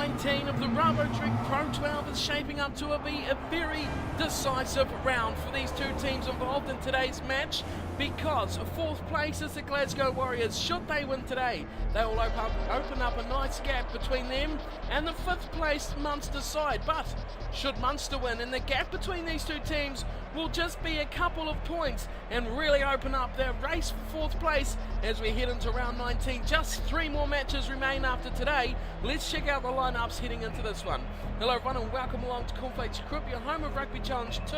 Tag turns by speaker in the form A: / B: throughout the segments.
A: 19 of the Rabodirect Pro 12 is shaping up to be a very decisive round for these two teams involved in today's match, because fourth place is the Glasgow Warriors. Should they win today, they will open up a nice gap between them and the fifth place Munster side. But should Munster win, and the gap between these two teams will just be a couple of points and really open up their race for fourth place as we head into round 19. Just 3 more matches remain after today. Let's check out the lineups heading into this one. Hello everyone and welcome along to Cornflakes Group, your home of Rugby Challenge 2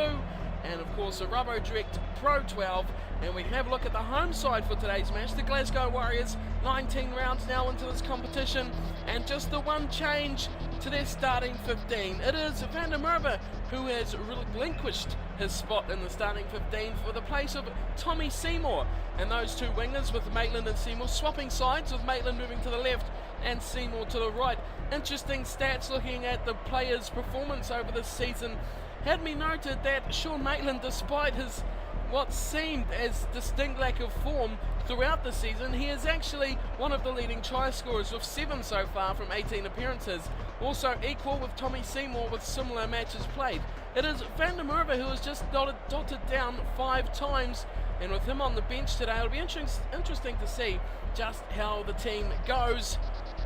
A: and of course the Rabodirect Pro 12, and we can have a look at the home side for today's match, the Glasgow Warriors. 19 rounds now into this competition, and just the one change to their starting 15. It is Van der Merwe who has relinquished his spot in the starting 15 for the place of Tommy Seymour, and those two wingers with Maitland and Seymour swapping sides, with Maitland moving to the left and Seymour to the right. Interesting stats looking at the player's performance over this season had me noted that Sean Maitland, despite his what seemed as distinct lack of form throughout the season, he is actually one of the leading try scorers with 7 so far from 18 appearances, also equal with Tommy Seymour with similar matches played. It is Van der Merwe who has just dotted down 5 times, and with him on the bench today, it'll be interesting to see just how the team goes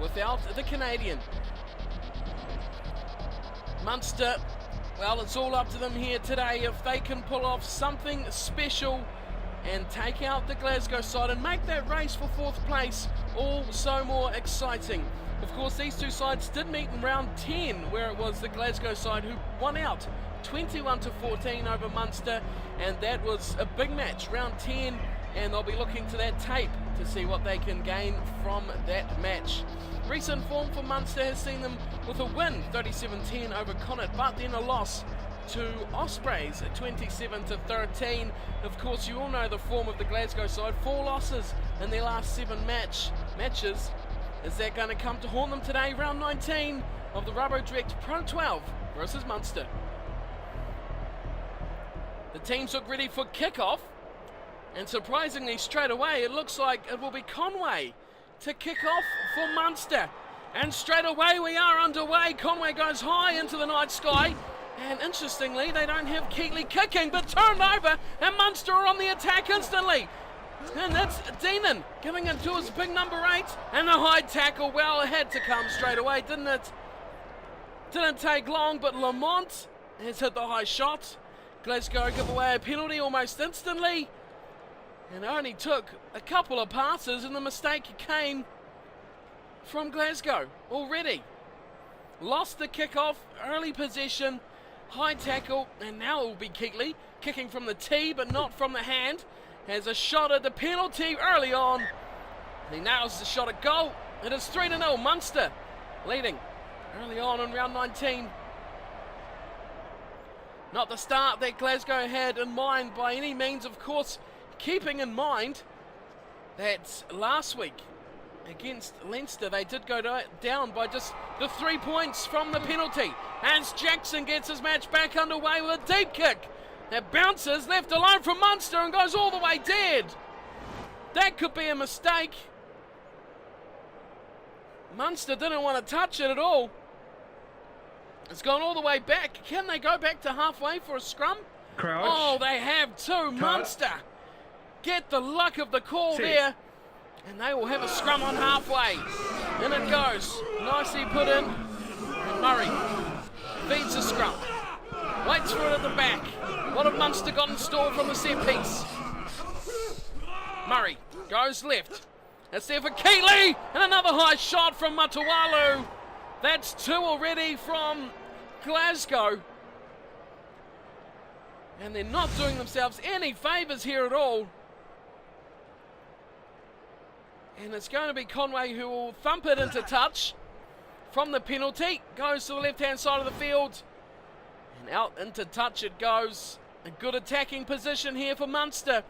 A: without the Canadian. Munster, well, it's all up to them here today if they can pull off something special and take out the Glasgow side and make that race for fourth place all so more exciting. Of course, these two sides did meet in round 10, where it was the Glasgow side who won out 21-14 over Munster, and that was a big match, round 10, and they'll be looking to that tape to see what they can gain from that match. Recent form for Munster has seen them with a win 37-10 over Connacht, but then a loss to Ospreys at 27-13. Of course, you all know the form of the Glasgow side, 4 losses in their last 7 matches. Is that going to come to haunt them today? Round 19 of the Rabodirect Pro 12 versus Munster. The teams look ready for kickoff, and surprisingly straight away it looks like it will be Conway to kick off for Munster. And straight away we are underway. Conway goes high into the night sky, and interestingly they don't have Keatley kicking, but turned over, and Munster are on the attack instantly. And that's Deanan giving it to his big number 8, and the high tackle, well, it had to come straight away, didn't it? Didn't take long, but Lamont has hit the high shot. Glasgow give away a penalty almost instantly, and only took a couple of passes, and the mistake came from Glasgow already. Lost the kickoff, early possession, high tackle, and now it will be Keatley kicking from the tee but not from the hand. Has a shot at the penalty early on. He nails the shot at goal. It is 3-0, Munster leading early on in round 19. Not the start that Glasgow had in mind by any means, of course, keeping in mind that last week against Leinster they did go down by just the 3 points from the penalty. As Jackson gets his match back underway with a deep kick that bounces left alone from Munster and goes all the way dead. That could be a mistake. Munster didn't want to touch it at all. It's gone all the way back. Can they go back to halfway for a scrum?
B: Crouch.
A: Oh, they have too. Munster get the luck of the call there, and they will have a scrum on halfway. In it goes. Nicely put in. And Murray feeds the scrum. Waits for it at the back. What have Munster got in store from the set piece? Murray goes left. It's there for Keatley, and another high shot from Matawalu. That's 2 already from Glasgow. And they're not doing themselves any favours here at all. And it's going to be Conway who will thump it into touch from the penalty. Goes to the left-hand side of the field. And out into touch it goes. A good attacking position here for Munster.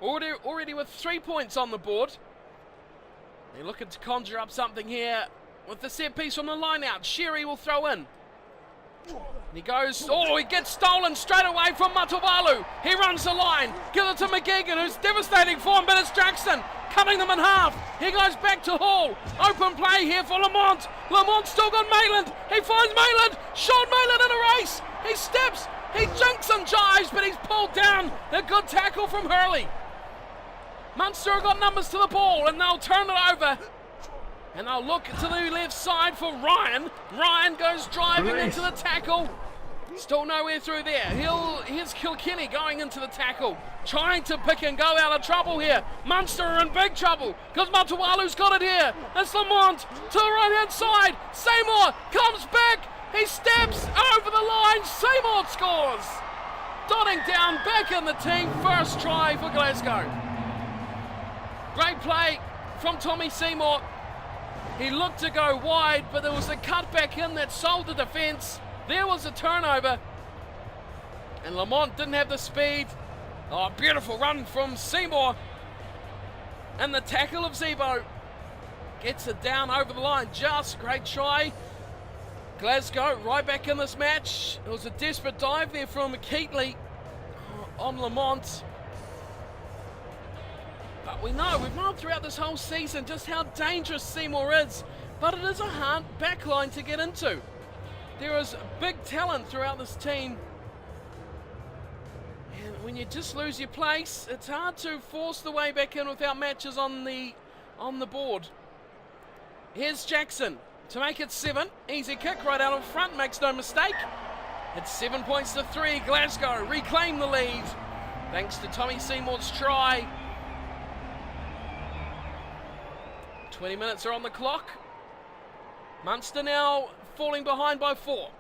A: Already with 3 points on the board. They're looking to conjure up something here with the set piece from the line out. Sherry will throw in. And he goes, oh, he gets stolen straight away from Matawalu. He runs the line. Give it to McGeegan, who's devastating form, but it's Jackson. cutting them in half. He goes back to Hall. Open play here for Lamont. Lamont still got Mayland. He finds Mayland. Sean Mayland in a race. He steps. He jinks and jives, but he's pulled down. A good tackle from Hurley. Munster have got numbers to the ball, and they'll turn it over. And they'll look to the left side for Ryan. Ryan goes driving into the tackle. Still nowhere through there. Here's Kilkenny going into the tackle, trying to pick and go out of trouble here. Munster are in big trouble because Matawalu's got it here. It's Lamont to the right-hand side. Seymour comes back. He steps over the line. Seymour scores. Dotting down back in the team. First try for Glasgow. Great play from Tommy Seymour. He looked to go wide, but there was a cut back in that sold the defence. There was a turnover, and Lamont didn't have the speed. Oh, beautiful run from Seymour. And the tackle of Zebo gets it down over the line. Just great try. Glasgow right back in this match. It was a desperate dive there from Keatley on Lamont. But we've known throughout this whole season just how dangerous Seymour is. But it is a hard backline to get into. There is big talent throughout this team. And when you just lose your place, it's hard to force the way back in without matches on the board. Here's Jackson to make it 7. Easy kick right out in front, makes no mistake. It's 7 points to 3. Glasgow reclaim the lead thanks to Tommy Seymour's try. 20 minutes are on the clock. Munster now falling behind by 4.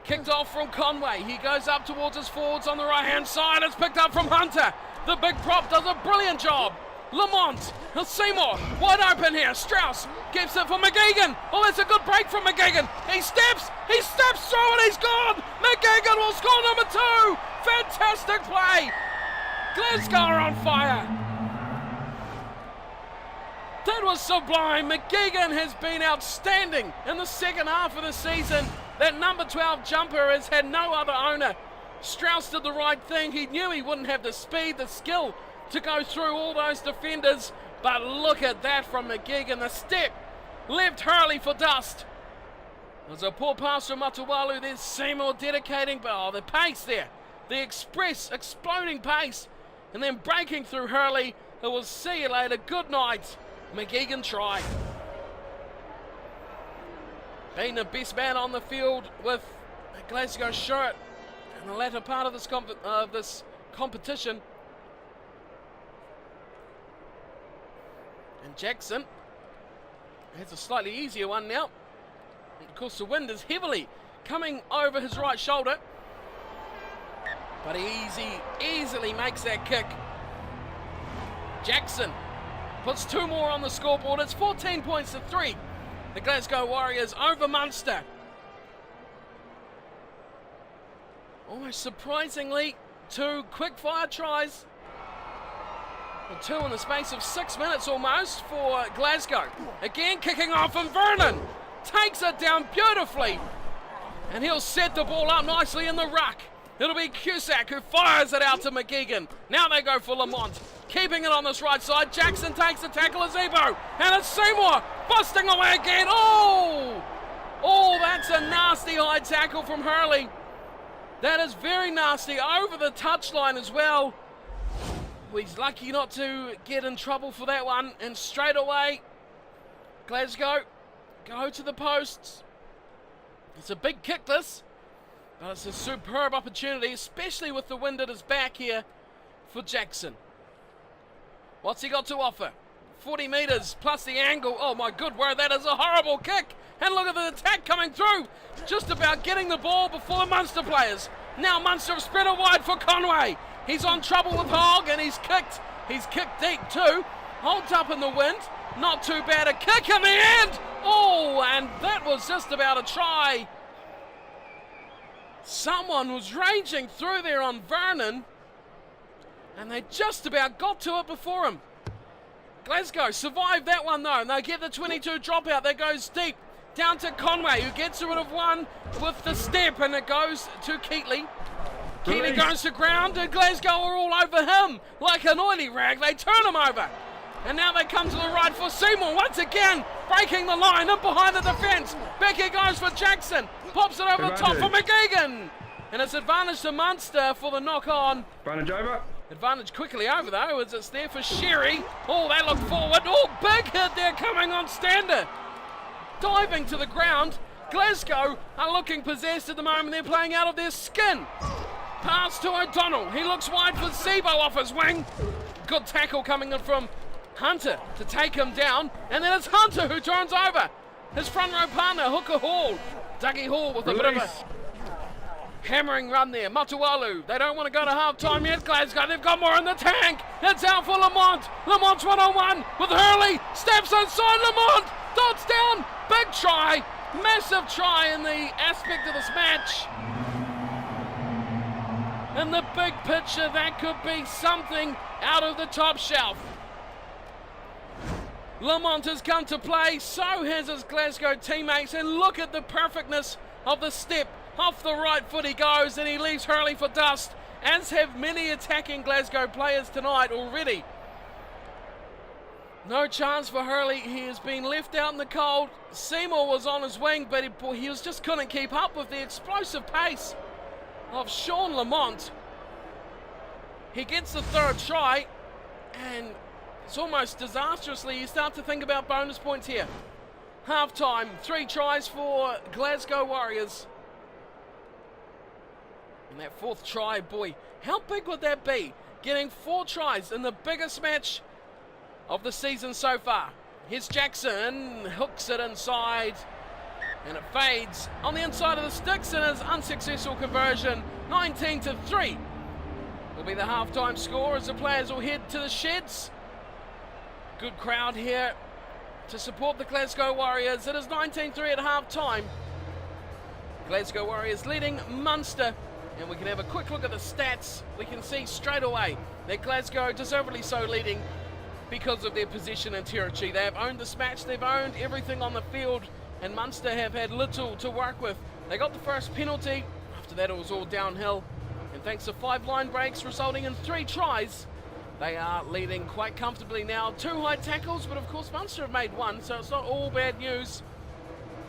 A: Kicked off from Conway. He goes up towards his forwards on the right-hand side. It's picked up from Hunter. The big prop does a brilliant job. Lamont, Seymour, wide open here. Strauss gives it for McGeegan. Oh, that's a good break from McGeegan. He steps through and he's gone. McGeegan will score number 2. Fantastic play. Glasgow are on fire. That was sublime. McGeegan has been outstanding in the second half of the season. That number 12 jumper has had no other owner. Strauss did the right thing. He knew he wouldn't have the speed, the skill to go through all those defenders. But look at that from McGeegan. The step left Hurley for dust. There's a poor pass from Matawalu. There's Seymour dedicating, but oh, the pace there. The exploding pace. And then breaking through Hurley. It was see you later. Good night. McGeegan try. Being the best man on the field with a Glasgow shirt in the latter part of this competition. And Jackson has a slightly easier one now. Of course, the wind is heavily coming over his right shoulder. But he easily makes that kick. Jackson puts 2 more on the scoreboard. It's 14 points to 3. The Glasgow Warriors over Munster. Almost surprisingly, 2 quick-fire tries. 2 in the space of 6 minutes almost for Glasgow. Again kicking off, and Vernon takes it down beautifully. And he'll set the ball up nicely in the ruck. It'll be Cusack who fires it out to McGeegan. Now they go for Lamont. Keeping it on this right side. Jackson takes the tackle of Zebo. And it's Seymour busting away again. Oh, that's a nasty high tackle from Hurley. That is very nasty. Over the touchline as well. He's lucky not to get in trouble for that one. And straight away, Glasgow go to the posts. It's a big kick this. But it's a superb opportunity, especially with the wind at his back here for Jackson. What's he got to offer? 40 metres plus the angle. Oh my good word, that is a horrible kick. And look at the attack coming through. Just about getting the ball before the Munster players. Now Munster have spread it wide for Conway. He's on trouble with Hogg and he's kicked. He's kicked deep too. Holds up in the wind. Not too bad a kick in the end. Oh, and that was just about a try. Someone was raging through there on Vernon, and they just about got to it before him. Glasgow survived that one though, and they get the 22 dropout that goes deep down to Conway, who gets rid of one with the step, and it goes to Keatley. Keeley goes to ground, and Glasgow are all over him like an oily rag. They turn him over. And now they come to the right for Seymour once again, breaking the line up behind the defence. Becky goes for Jackson, pops it over the top for McGeegan. And it's advantage to Munster for the knock on.
B: Advantage over.
A: Advantage quickly over though, as it's there for Sherry. Oh, they look forward. Oh, big hit there coming on Stander. Diving to the ground. Glasgow are looking possessed at the moment. They're playing out of their skin. Pass to O'Donnell. He looks wide for Zebo off his wing. Good tackle coming in from Hunter to take him down. And then it's Hunter who turns over. His front row partner, Hooker Hall. Dougie Hall with a bit of a hammering run there. Matualu, they don't want to go to half-time yet. Glasgow, they've got more in the tank. It's out for Lamont. Lamont's one-on-one with Hurley. Steps inside Lamont. Dots down. Big try. Massive try in the aspect of this match. In the big picture, that could be something out of the top shelf. Lamont has come to play, so has his Glasgow teammates, and look at the perfectness of the step. Off the right foot he goes, and he leaves Hurley for dust, as have many attacking Glasgow players tonight already. No chance for Hurley. He has been left out in the cold. Seymour was on his wing, but he just couldn't keep up with the explosive pace of Sean Lamont. He gets the third try, and it's almost disastrously. You start to think about bonus points here. Half time, 3 tries for Glasgow Warriors. And that fourth try, boy, how big would that be? Getting 4 tries in the biggest match of the season so far. Here's Jackson, hooks it inside, and it fades on the inside of the sticks, and his unsuccessful conversion. 19-3 will be the halftime score as the players will head to the sheds. Good crowd here to support the Glasgow Warriors. It is 19-3 at halftime. Glasgow Warriors leading Munster, and we can have a quick look at the stats. We can see straight away that Glasgow deservedly so leading because of their position and territory. They have owned this match, they've owned everything on the field, and Munster have had little to work with. They got the first penalty, after that it was all downhill, and thanks to 5 line breaks resulting in 3 tries, they are leading quite comfortably now. 2 high tackles, but of course Munster have made 1, so it's not all bad news.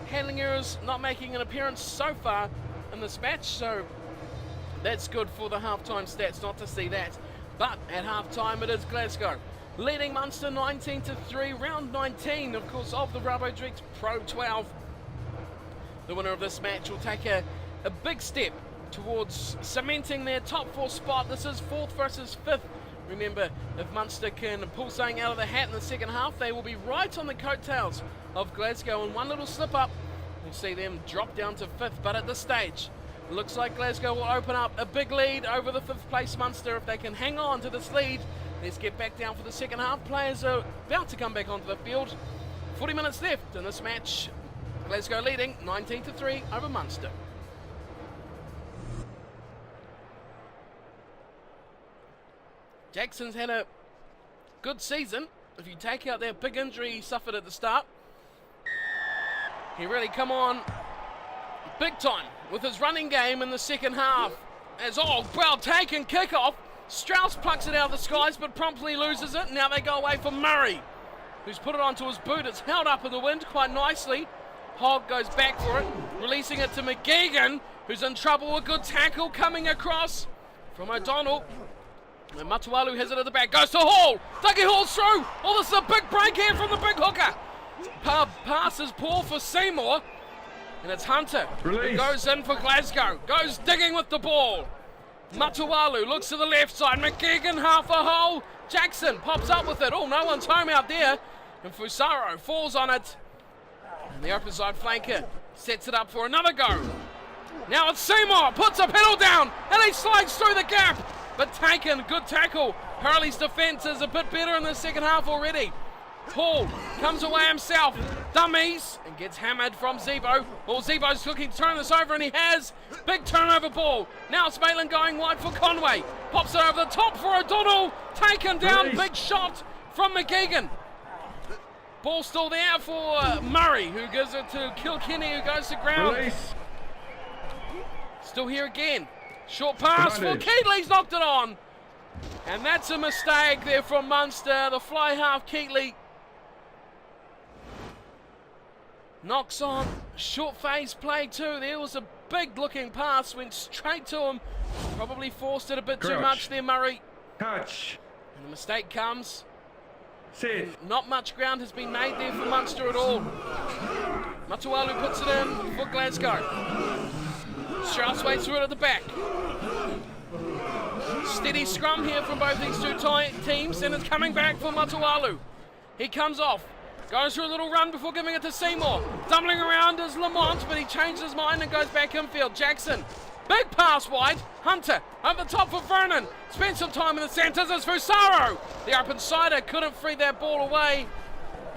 A: Handling errors not making an appearance so far in this match, so that's good for the halftime stats not to see that. But at halftime it is Glasgow leading Munster 19-3, round 19, of course, of the Rabodirect Pro 12. The winner of this match will take a big step towards cementing their top 4 spot. This is 4th versus 5th. Remember, if Munster can pull something out of the hat in the second half, they will be right on the coattails of Glasgow, and one little slip up will see them drop down to 5th. But at this stage, it looks like Glasgow will open up a big lead over the 5th place Munster. If they can hang on to this lead, let's get back down for the second half. Players are about to come back onto the field. 40 minutes left in this match. Glasgow leading 19-3 over Munster. Jackson's had a good season. If you take out that big injury he suffered at the start, he really come on big time with his running game in the second half. As well taken kick-off. Strauss plucks it out of the skies but promptly loses it. Now they go away for Murray, who's put it onto his boot. It's held up in the wind quite nicely. Hogg goes back for it, releasing it to McGeegan, who's in trouble. A good tackle coming across from O'Donnell. And Matualu has it at the back, goes to Hall. Dougie Hall's through. Oh, this is a big break here from the big hooker. Pass is poor for Seymour. And it's Hunter who goes in for Glasgow. Goes digging with the ball. Matualu looks to the left side. McGeegan half a hole. Jackson pops up with it. Oh, no one's home out there. And Fusaro falls on it. And the open side flanker sets it up for another go. Now it's Seymour. Puts a pedal down. And he slides through the gap. But taken. Good tackle. Hurley's defence is a bit better in the second half already. Hall comes away himself. Dummies. And gets hammered from Zebo. Well, Zebo's looking to turn this over, and he has. Big turnover ball. Now it's Maitland going wide for Conway. Pops it over the top for O'Donnell. Taken down. Big shot from McGeegan. Ball still there for Murray, who gives it to Kilkenny, who goes to ground. Still here again. Short pass for Keatley's knocked it on. And that's a mistake there from Munster. The fly half Keatley knocks on. Short phase play too. There was a big looking pass, went straight to him. Probably forced it a bit too much there, Murray.
B: Touch.
A: And the mistake comes.
B: Set.
A: Not much ground has been made there for Munster at all. Matualu puts it in for Glasgow. Strauss waits through it at the back. Steady scrum here from both these two teams, and it's coming back for Matualu. He comes off, goes for a little run before giving it to Seymour. Doubling around is Lamont, but he changed his mind and goes back infield. Jackson, big pass wide. Hunter over the top for Vernon. Spent some time in the centres as Fusaro. The open sider couldn't free that ball away,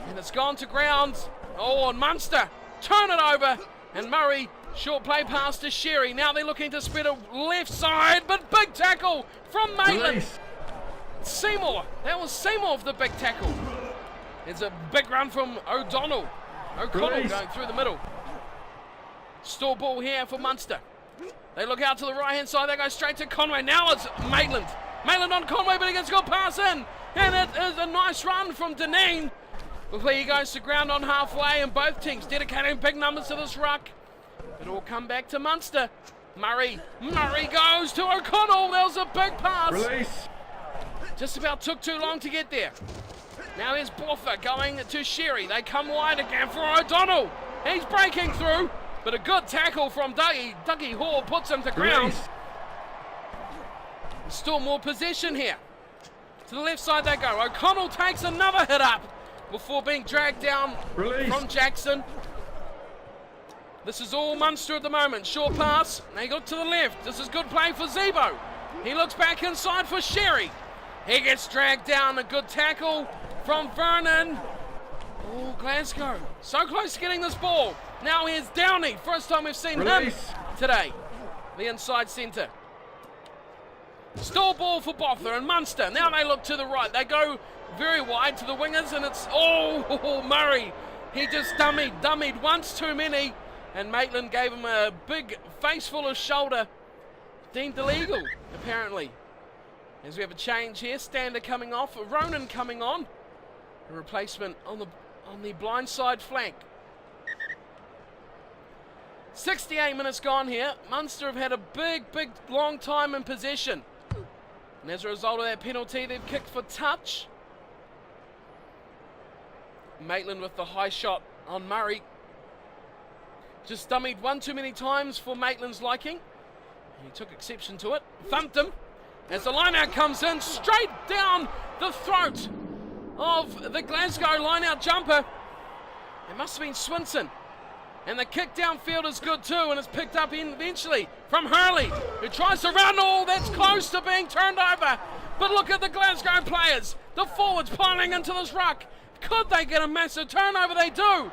A: and it's gone to ground. Oh, and Munster turn it over, and Murray. Short play pass to Sherry. Now they're looking to spread a left side, but big tackle from Maitland. Seymour. That was Seymour for the big tackle. There's a big run from O'Connell going through the middle. Store ball here for Munster. They look out to the right-hand side. They go straight to Conway. Now it's Maitland. Maitland on Conway, but he gets a good pass in. And it is a nice run from Deneen. Before he goes to ground on halfway, and both teams dedicating big numbers to this ruck. It will come back to Munster. Murray goes to O'Connell. That was a big pass.
B: Release.
A: Just about took too long to get there. Now here's Boffa going to Sherry. They come wide again for O'Donnell. He's breaking through, but a good tackle from Dougie. Dougie Hall puts him to ground. Still more possession here. To the left side they go. O'Connell takes another hit up before being dragged down from Jackson. This is all Munster at the moment. Short pass. They go to the left. This is good play for Zebo. He looks back inside for Sherry. He gets dragged down. A good tackle from Vernon. Oh, Glasgow. So close to getting this ball. Now here's Downey. First time we've seen him today. The inside centre. Still ball for Boffa and Munster. Now they look to the right. They go very wide to the wingers, and it's Murray. He just dummied once too many. And Maitland gave him a big face full of shoulder. Deemed illegal, apparently. As we have a change here, Stander coming off, Ronan coming on. A replacement on the blind side flank. 68 minutes gone here. Munster have had a big, long time in possession. And as a result of that penalty, they've kicked for touch. Maitland with the high shot on Murray. Just dummied one too many times for Maitland's liking. He took exception to it. Thumped him. As the line-out comes in, straight down the throat of the Glasgow line-out jumper. It must have been Swinson. And the kick downfield is good too, and it's picked up eventually from Hurley, who tries to run. Oh, that's close to being turned over. But look at the Glasgow players. The forwards piling into this ruck. Could they get a massive turnover? They do.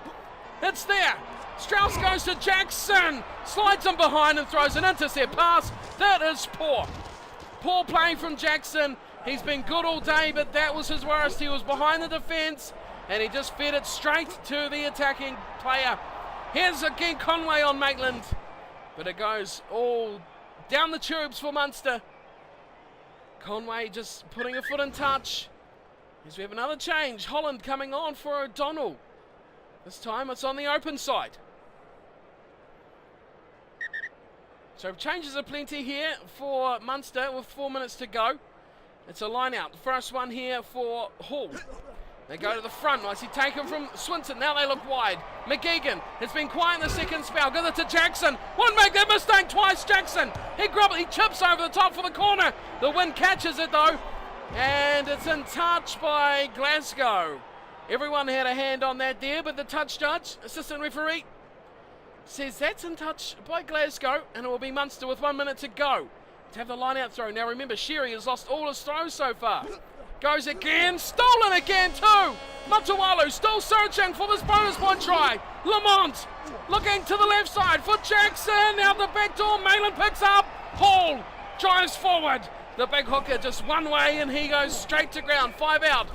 A: It's there. Strauss goes to Jackson, slides him behind and throws an intercept pass. That is poor. Poor play from Jackson. He's been good all day, but that was his worst. He was behind the defence, and he just fed it straight to the attacking player. Here's again Conway on Maitland, but it goes all down the tubes for Munster. Conway just putting a foot in touch. As we have another change, Holland coming on for O'Donnell. This time it's on the open side. So changes are plenty here for Munster with 4 minutes to go. It's a line out. The first one here for Hall. They go to the front. Nicely taken from Swinton. Now they look wide. McGeegan has been quiet in the second spell. Gives it to Jackson. Won't make that mistake twice, Jackson. He chips over the top for the corner. The wind catches it though. And it's in touch by Glasgow. Everyone had a hand on that there, but the touch judge, assistant referee, says that's in touch by Glasgow, and it will be Munster with 1 minute to go to have the line-out throw. Now remember, Sherry has lost all his throws so far. Goes again, stolen again too. Matualu still searching for this bonus point try. Lamont looking to the left side for Jackson. Out the back door, Maitland picks up. Hall drives forward. The big hooker just one way, and he goes straight to ground. 5 out.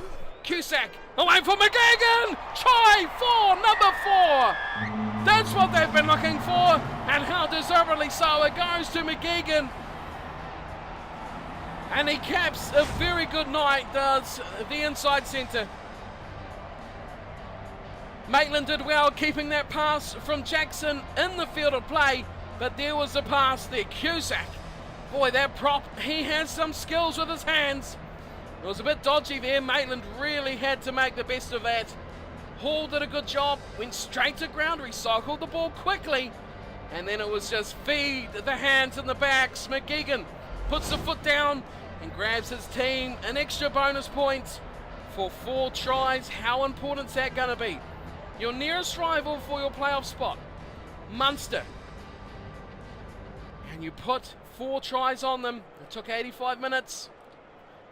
A: Cusack away for McGeegan. Try for number 4. That's what they've been looking for, and how deservedly so. It goes to McGeegan. And he caps a very good night, does the inside centre. Maitland did well keeping that pass from Jackson in the field of play, but there was a pass there. Cusack, boy, that prop, he has some skills with his hands. It was a bit dodgy there. Maitland really had to make the best of that. Hall did a good job, went straight to ground, recycled the ball quickly, and then it was just feed the hands in the backs. McGeegan puts the foot down and grabs his team an extra bonus point for 4 tries. How important is that going to be? Your nearest rival for your playoff spot, Munster. And you put 4 tries on them. It took 85 minutes.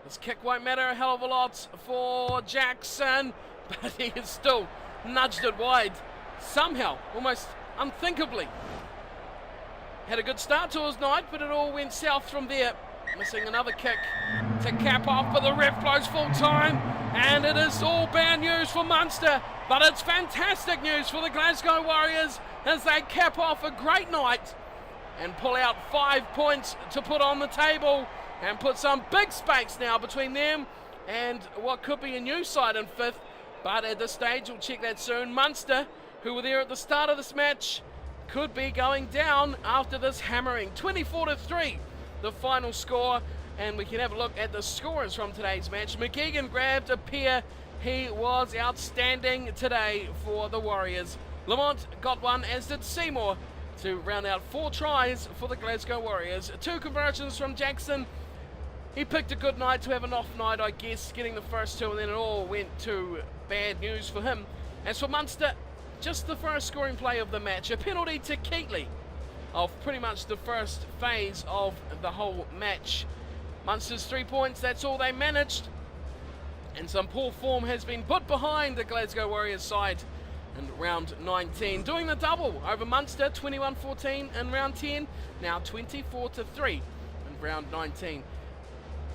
A: This kick won't matter a hell of a lot for Jackson, but he has still nudged it wide. Somehow, almost unthinkably. Had a good start to his night, but it all went south from there. Missing another kick to cap off, but the ref blows full time, and it is all bad news for Munster, but it's fantastic news for the Glasgow Warriors as they cap off a great night and pull out 5 points to put on the table and put some big space now between them and what could be a new side in 5th, but at this stage we'll check that soon. Munster, who were there at the start of this match, could be going down after this hammering. 24-3 the final score, and we can have a look at the scorers from today's match. McGeegan grabbed a pair. He was outstanding today for the Warriors. Lamont got one, as did Seymour, to round out 4 tries for the Glasgow Warriors. 2 conversions from Jackson. He picked a good night to have an off night, I guess, getting the first 2, and then it all went to bad news for him. As for Munster, just the first scoring play of the match, a penalty to Keatley of pretty much the first phase of the whole match. Munster's 3 points, that's all they managed, and some poor form has been put behind the Glasgow Warriors side in round 19, doing the double over Munster, 21-14 in round 10, now 24-3 in round 19.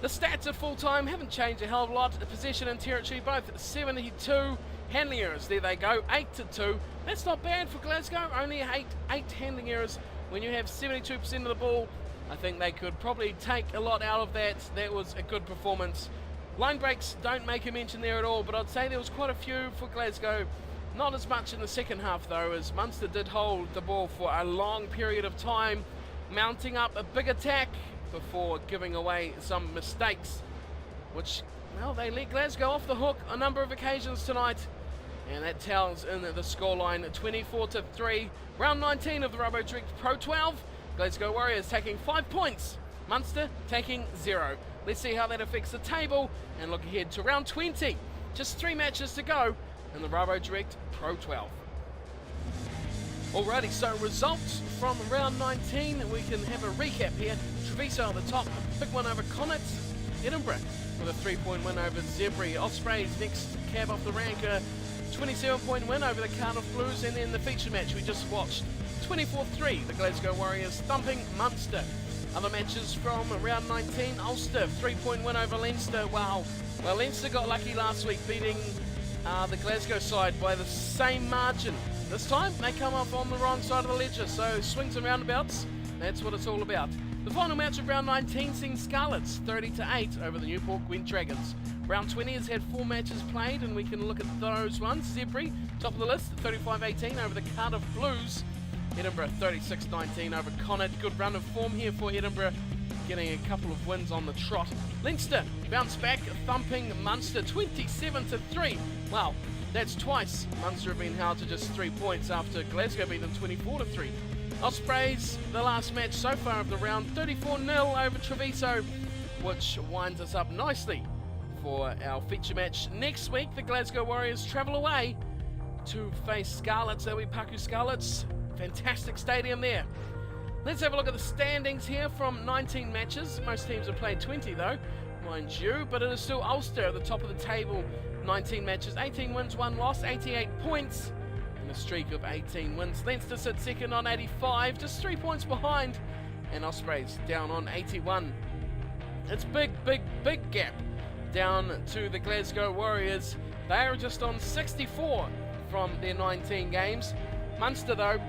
A: The stats at full time haven't changed a hell of a lot. The possession and territory both 72. Handling errors, there they go, 8-2. That's not bad for Glasgow, only 8 handling errors when you have 72% of the ball. I think they could probably take a lot out of that. That was a good performance. Line breaks don't make a mention there at all, but I'd say there was quite a few for Glasgow. Not as much in the second half though, as Munster did hold the ball for a long period of time, mounting up a big attack before giving away some mistakes, which, well, they let Glasgow off the hook a number of occasions tonight. And that tells in the scoreline, 24-3. Round 19 of the Rabodirect Pro 12. Glasgow Warriors taking 5 points. Munster taking 0. Let's see how that affects the table and look ahead to round 20. Just 3 matches to go in the Rabodirect Pro 12. Alrighty, so results from round 19. We can have a recap here. Treviso at the top, a big one over Connacht. Edinburgh with a 3-point win over Zebri. Ospreys next cab off the rank, 27-point win over the Cardiff Blues, and then the feature match we just watched, 24-3, the Glasgow Warriors thumping Munster. Other matches from round 19, Ulster, 3-point win over Leinster. Wow, well, Leinster got lucky last week beating the Glasgow side by the same margin. This time, they come up on the wrong side of the ledger, so swings and roundabouts, that's what it's all about. The final match of round 19 seeing Scarlets 30-8 over the Newport Gwent Dragons. Round 20 has had 4 matches played, and we can look at those ones. Zebri, top of the list, 35-18 over the Cardiff Blues. Edinburgh 36-19 over Connacht. Good run of form here for Edinburgh, getting a couple of wins on the trot. Leinster bounce back, thumping Munster 27-3. Wow, that's twice Munster have been held to just 3 points after Glasgow beat them 24-3. Ospreys, the last match so far of the round, 34-0 over Treviso, which winds us up nicely for our feature match. Next week, the Glasgow Warriors travel away to face Scarlets. They'll be Paku Scarlets. Fantastic stadium there. Let's have a look at the standings here from 19 matches. Most teams have played 20 though, mind you, but it is still Ulster at the top of the table. 19 matches, 18 wins, 1 loss, 88 points. A streak of 18 wins. Leinster sits second on 85, just 3 points behind, and Ospreys down on 81. It's big gap down to the Glasgow Warriors. They are just on 64 from their 19 games. Munster, though,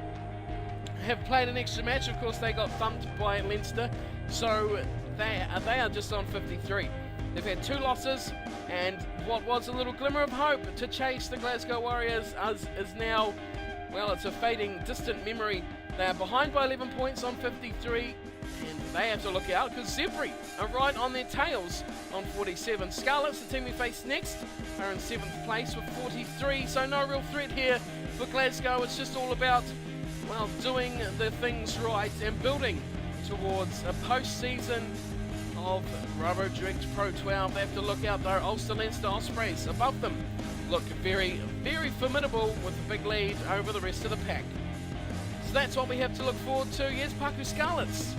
A: have played an extra match. Of course, they got thumped by Leinster, so they are just on 53. They've had 2 losses, and what was a little glimmer of hope to chase the Glasgow Warriors is now, well, it's a fading, distant memory. They are behind by 11 points on 53, and they have to look out because Zebri are right on their tails on 47. Scarlets, the team we face next, are in 7th place with 43, so no real threat here for Glasgow. It's just all about, well, doing the things right and building towards a postseason of Rabodirect Pro 12. They have to look out though. Ulster, Leinster, Ospreys above them look very, very formidable with a big lead over the rest of the pack. So that's what we have to look forward to. Yes, Paku Scarlets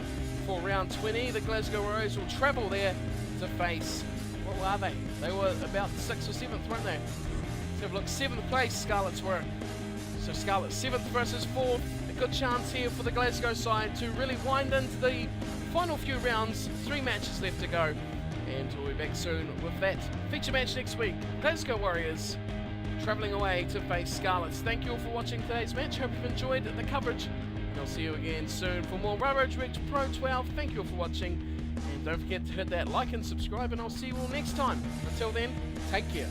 A: for round 20. The Glasgow Warriors will travel there to face, what are they? They were about 6th or 7th, weren't they? So look, 7th place Scarlets were. So Scarlets 7th versus 4th. A good chance here for the Glasgow side to really wind into the final few rounds. 3 matches left to go, and we'll be back soon with that feature match next week. Glasgow Warriors travelling away to face Scarlets. Thank you all for watching today's match. Hope you've enjoyed the coverage, and I'll see you again soon for more Rabodirect Pro 12. Thank you all for watching, and don't forget to hit that like and subscribe, and I'll see you all next time. Until then, take care.